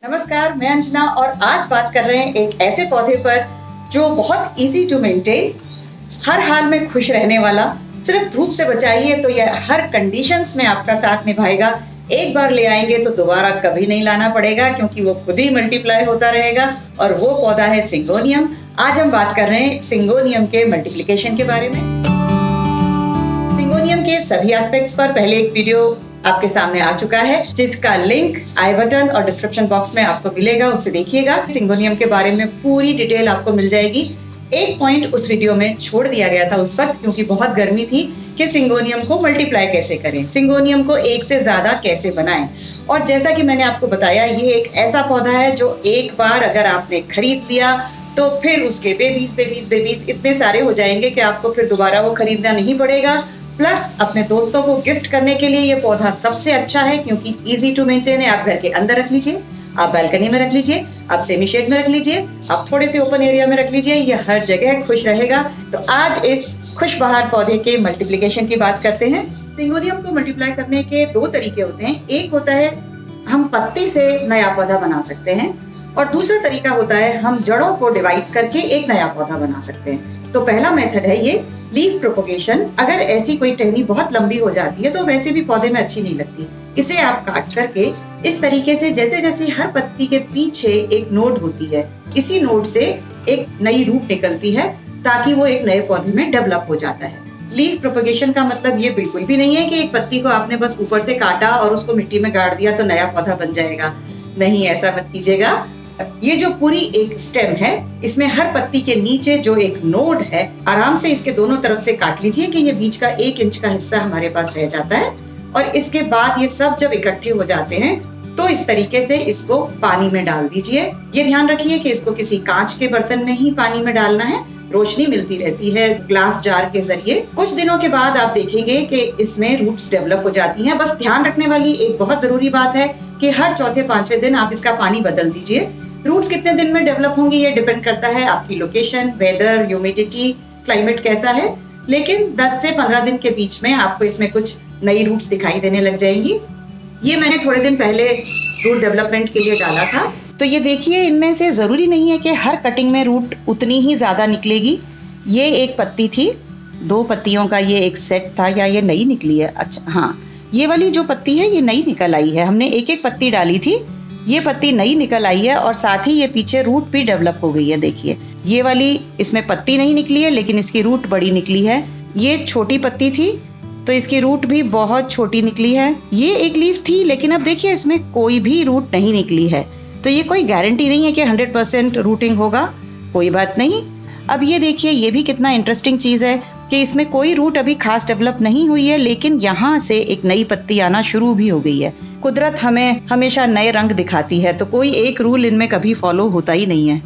नमस्कार, मैं अंजना और आज बात कर रहे हैं एक ऐसे पौधे पर जो बहुत इजी टू मेंटेन, हर हाल में खुश रहने वाला। सिर्फ धूप से बचाइए तो यह हर कंडीशंस में आपका साथ निभाएगा। एक बार ले आएंगे तो दोबारा कभी नहीं लाना पड़ेगा क्योंकि वो खुद ही मल्टीप्लाई होता रहेगा और वो पौधा है सिंगोनियम। आज हम बात कर रहे हैं सिंगोनियम के मल्टीप्लिकेशन के बारे में। सिंगोनियम के सभी एस्पेक्ट्स पर पहले एक वीडियो आपके सामने आ चुका है जिसका लिंक आई बटन और डिस्क्रिप्शन बॉक्स में आपको मिलेगा, उससे देखिएगा। सिंगोनियम के बारे में पूरी डिटेल आपको मिल जाएगी। एक पॉइंट उस वीडियो में छोड़ दिया गया था उस वक्त क्योंकि बहुत गर्मी थी कि सिंगोनियम को मल्टीप्लाई कैसे करें, सिंगोनियम को एक से ज्यादा कैसे बनाएं। और जैसा कि मैंने आपको बताया, ये एक ऐसा पौधा है जो एक बार अगर आपने खरीद लिया तो फिर उसके बेबीज इतने सारे हो जाएंगे कि आपको फिर दोबारा वो खरीदना नहीं पड़ेगा। प्लस अपने दोस्तों को गिफ्ट करने के लिए ये पौधा सबसे अच्छा है क्योंकि इजी टू मेंटेन है। आप घर के अंदर रख लीजिए, आप बालकनी में रख लीजिए, आप सेमी शेड में रख लीजिए, आप थोड़े से ओपन एरिया में रख लीजिए, ये हर जगह खुश रहेगा। तो आज इस खुशबहार पौधे के मल्टीप्लिकेशन की बात करते हैं। सिंगोनियम को मल्टीप्लाई करने के दो तरीके होते हैं। एक होता है हम पत्ती से नया पौधा बना सकते हैं और दूसरा तरीका होता है हम जड़ों को डिवाइड करके एक नया पौधा बना सकते हैं। तो पहला मेथड है ये लीफ प्रोपोगेशन। अगर ऐसी कोई टहनी बहुत लंबी हो जाती है तो वैसे भी पौधे में अच्छी नहीं लगती। इसे आप काट करके इस तरीके से जैसे जैसे हर पत्ती के पीछे एक नोड होती है, इसी नोड से एक नई रूट निकलती है ताकि वो एक नए पौधे में डेवलप हो जाता है। लीफ प्रोपोगेशन का मतलब ये बिल्कुल भी नहीं है कि एक पत्ती को आपने बस ऊपर से काटा और उसको मिट्टी में गाड़ दिया तो नया पौधा बन जाएगा। नहीं, ऐसा मत कीजिएगा। ये जो पूरी एक स्टेम है, इसमें हर पत्ती के नीचे जो एक नोड है, आराम से इसके दोनों तरफ से काट लीजिए कि ये बीच का 1 इंच का हिस्सा हमारे पास रह जाता है। और इसके बाद ये सब जब इकट्ठे हो जाते हैं तो इस तरीके से इसको पानी में डाल दीजिए। ये ध्यान रखिए कि इसको किसी कांच के बर्तन में ही पानी में डालना है। रोशनी मिलती रहती है ग्लास जार के जरिए। कुछ दिनों के बाद आप देखेंगे कि इसमें रूट्स डेवलप हो जाती हैं। बस ध्यान रखने वाली एक बहुत जरूरी बात है कि हर चौथे पांचवें दिन आप इसका पानी बदल दीजिए। रूट्स कितने दिन में डेवलप होंगी ये डिपेंड करता है आपकी लोकेशन, वेदर, ह्यूमिडिटी, क्लाइमेट कैसा है। लेकिन 10 से 15 दिन के बीच में आपको इसमें कुछ नई रूट्स दिखाई देने लग जाएंगी। ये मैंने थोड़े दिन पहले रूट डेवलपमेंट के लिए डाला था। तो ये देखिए, इनमें से जरूरी नहीं है कि हर कटिंग में रूट उतनी ही ज्यादा निकलेगी। ये एक पत्ती थी, 2 पत्तियों का ये एक सेट था, या ये नई निकली है? अच्छा हाँ, ये वाली जो पत्ती है ये नई निकल आई है। हमने एक एक पत्ती डाली थी, ये पत्ती नई निकल आई है और साथ ही ये पीछे रूट भी डेवलप हो गई है। देखिए, ये वाली इसमें पत्ती नहीं निकली है लेकिन इसकी रूट बड़ी निकली है। ये छोटी पत्ती थी तो इसकी रूट भी बहुत छोटी निकली है। ये एक लीफ थी लेकिन अब देखिए इसमें कोई भी रूट नहीं निकली है। तो ये कोई गारंटी नहीं है कि 100% रूटिंग होगा। कोई बात नहीं। अब ये देखिए, ये भी कितना इंटरेस्टिंग चीज़ है कि इसमें कोई रूट अभी खास डेवलप नहीं हुई है लेकिन यहाँ से एक नई पत्ती आना शुरू भी हो गई है। कुदरत हमें हमेशा नए रंग दिखाती है तो कोई एक रूल इनमें कभी फॉलो होता ही नहीं है।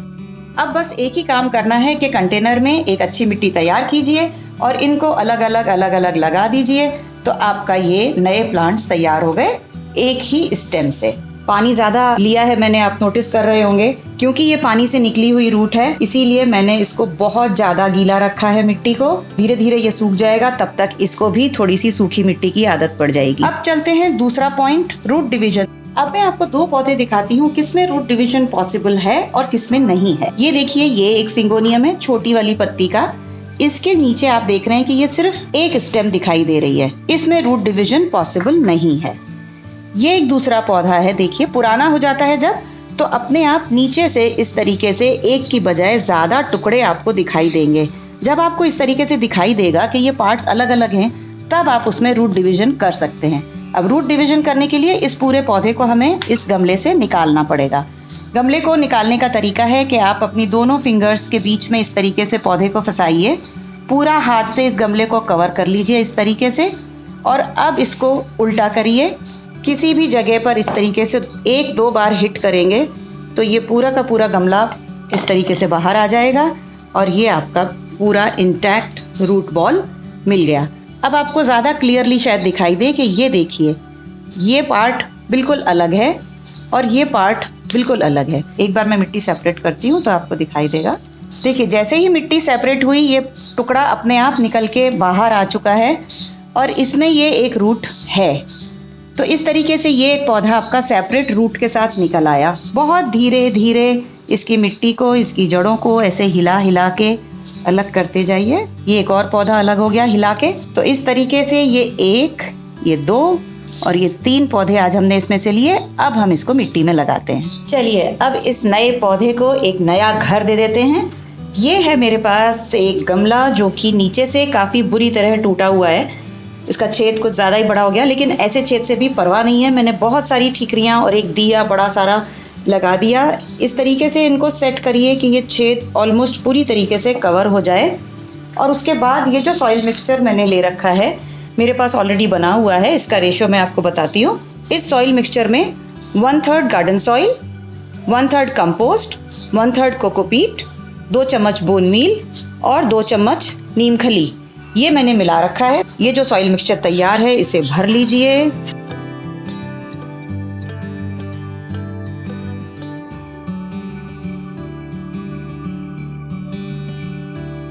अब बस एक ही काम करना है कि कंटेनर में एक अच्छी मिट्टी तैयार कीजिए और इनको अलग अलग लगा दीजिए तो आपका ये नए प्लांट्स तैयार हो गए एक ही स्टेम से। पानी ज्यादा लिया है मैंने, आप नोटिस कर रहे होंगे, क्योंकि ये पानी से निकली हुई रूट है इसीलिए मैंने इसको बहुत ज्यादा गीला रखा है मिट्टी को। धीरे धीरे ये सूख जाएगा, तब तक इसको भी थोड़ी सी सूखी मिट्टी की आदत पड़ जाएगी। अब चलते हैं दूसरा पॉइंट, रूट डिवीजन। अब मैं आपको 2 पौधे दिखाती हूँ किसमें रूट डिवीजन पॉसिबल है और किसमें नहीं है। ये देखिए, ये एक सिंगोनियम है छोटी वाली पत्ती का। इसके नीचे आप देख रहे हैं कि ये सिर्फ एक स्टेम दिखाई दे रही है, इसमें रूट डिवीजन पॉसिबल नहीं है। ये एक दूसरा पौधा है, देखिए पुराना हो जाता है जब, तो अपने आप नीचे से इस तरीके से एक की बजाय ज्यादा टुकड़े आपको दिखाई देंगे। जब आपको इस तरीके से दिखाई देगा कि ये पार्ट्स अलग अलग हैं, तब आप उसमें रूट डिवीजन कर सकते हैं। अब रूट डिवीजन करने के लिए इस पूरे पौधे को हमें इस गमले से निकालना पड़ेगा। गमले को निकालने का तरीका है कि आप अपनी दोनों फिंगर्स के बीच में इस तरीके से पौधे को फंसाइए, पूरा हाथ से इस गमले को कवर कर लीजिए इस तरीके से, और अब इसको उल्टा करिए। किसी भी जगह पर इस तरीके से 1-2 बार हिट करेंगे तो ये पूरा का पूरा गमला इस तरीके से बाहर आ जाएगा और ये आपका पूरा इंटैक्ट रूट बॉल मिल गया। अब आपको ज़्यादा क्लियरली शायद दिखाई दे कि ये देखिए, ये पार्ट बिल्कुल अलग है और ये पार्ट बिल्कुल अलग है। एक बार मैं मिट्टी सेपरेट करती हूँ तो आपको दिखाई देगा। देखिए, जैसे ही मिट्टी सेपरेट हुई ये टुकड़ा अपने आप निकल के बाहर आ चुका है और इसमें ये एक रूट है। तो इस तरीके से ये एक पौधा आपका सेपरेट रूट के साथ निकल आया। बहुत धीरे धीरे इसकी मिट्टी को, इसकी जड़ों को ऐसे हिला हिला के अलग करते जाइए। ये एक और पौधा अलग हो गया हिला के। तो इस तरीके से ये 1, ये 2 और ये 3 पौधे आज हमने इसमें से लिए। अब हम इसको मिट्टी में लगाते हैं। चलिए अब इस नए पौधे को एक नया घर दे देते हैं। ये है मेरे पास एक गमला जो कि नीचे से काफ़ी बुरी तरह टूटा हुआ है। इसका छेद कुछ ज़्यादा ही बड़ा हो गया, लेकिन ऐसे छेद से भी परवाह नहीं है। मैंने बहुत सारी ठीकरियाँ और एक दिया बड़ा सारा लगा दिया। इस तरीके से इनको सेट करिए कि ये छेद ऑलमोस्ट पूरी तरीके से कवर हो जाए। और उसके बाद ये जो सॉइल मिक्सचर मैंने ले रखा है, मेरे पास ऑलरेडी बना हुआ है, इसका रेशो मैं आपको बताती हूँ। इस सॉइल मिक्सचर में 1/3 गार्डन सॉइल, 1/3 कंपोस्ट, 1/3 कोकोपीट, 2 चम्मच बोन मील और 2 चम्मच नीम खली, ये मैंने मिला रखा है। ये जो सॉइल मिक्सचर तैयार है इसे भर लीजिए।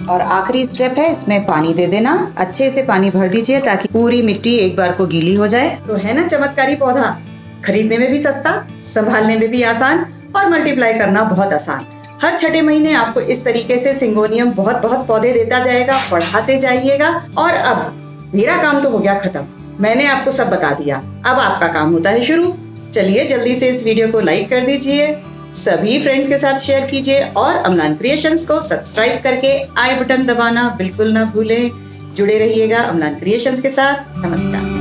और आखिरी स्टेप है, इसमें पानी दे देना। अच्छे से पानी भर दीजिए ताकि पूरी मिट्टी एक बार को गीली हो जाए। तो है ना चमत्कारी पौधा, खरीदने में भी सस्ता, संभालने में भी आसान और मल्टीप्लाई करना बहुत आसान। हर छठे महीने आपको इस तरीके से सिंगोनियम बहुत बहुत पौधे देता जाएगा, बढ़ाते जाइएगा। और अब मेरा काम तो हो गया खत्म, मैंने आपको सब बता दिया। अब आपका काम होता है शुरू। चलिए जल्दी से इस वीडियो को लाइक कर दीजिए, सभी फ्रेंड्स के साथ शेयर कीजिए और अमलान क्रिएशंस को सब्सक्राइब करके आई बटन दबाना बिल्कुल ना भूलें। जुड़े रहिएगा अमलान क्रिएशंस के साथ। नमस्कार।